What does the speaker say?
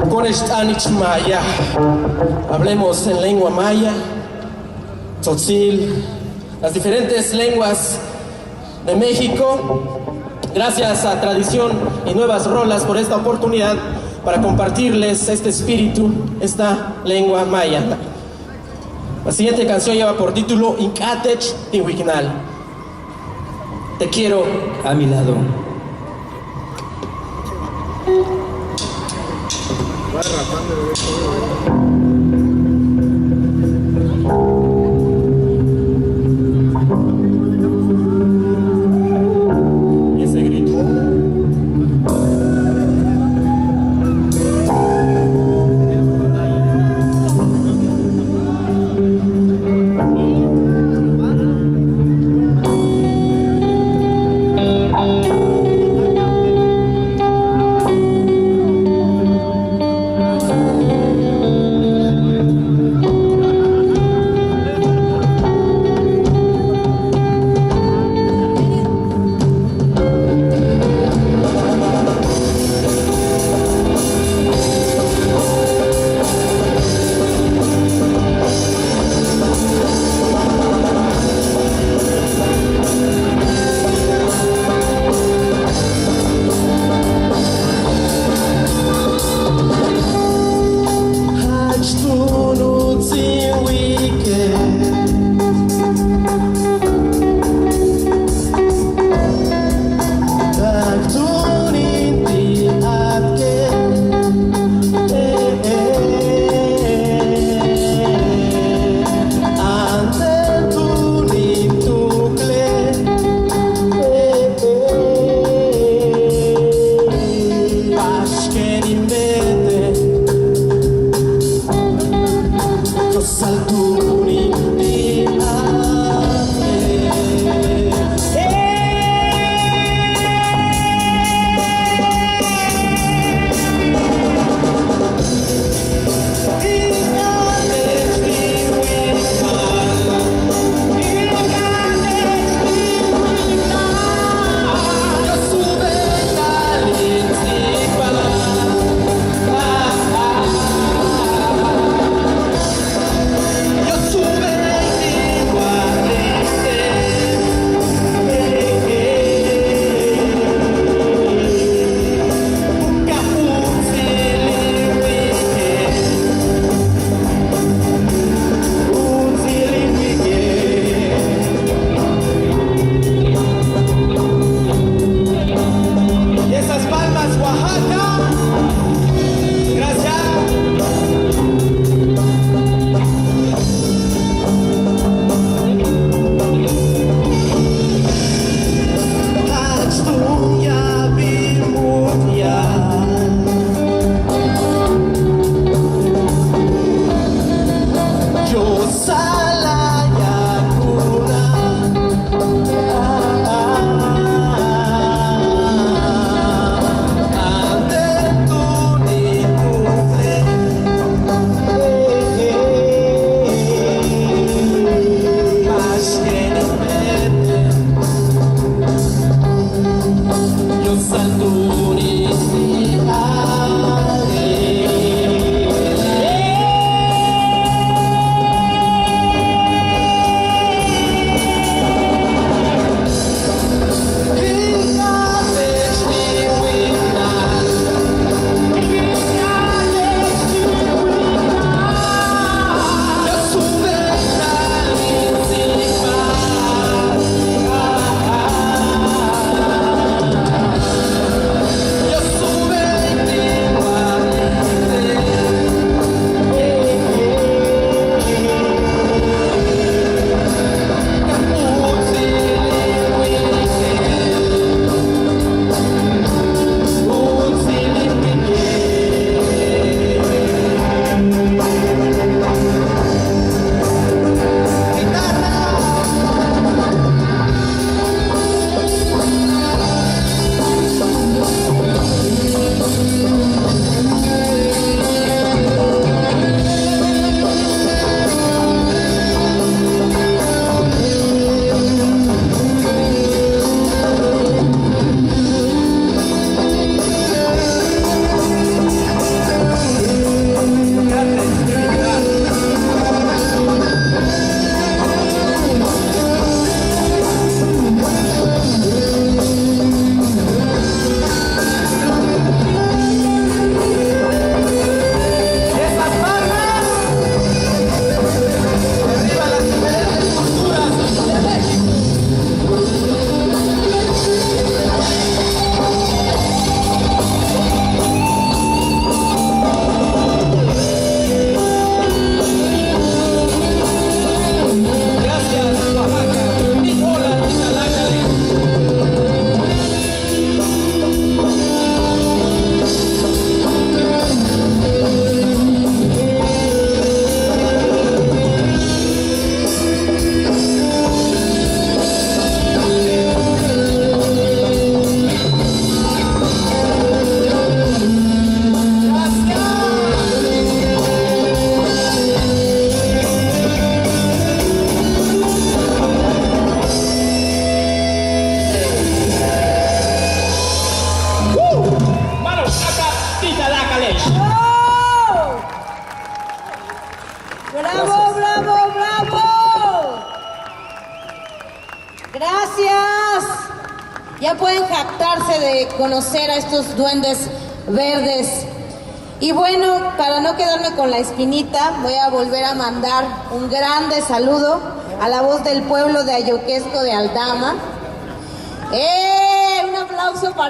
Conechtanich Maya. Hablemos en lengua maya, tzotzil, las diferentes lenguas de México. Gracias a Tradición y Nuevas Rolas por esta oportunidad para compartirles este espíritu, esta lengua maya. La siguiente canción lleva por título Incatech Tihuignal. Te quiero a mi lado. Y ese grito. Ya pueden jactarse de conocer a estos duendes verdes. Y bueno, para no quedarme con la espinita, voy a volver a mandar un grande saludo a la voz del pueblo de Ayoquesco de Aldama. Un aplauso para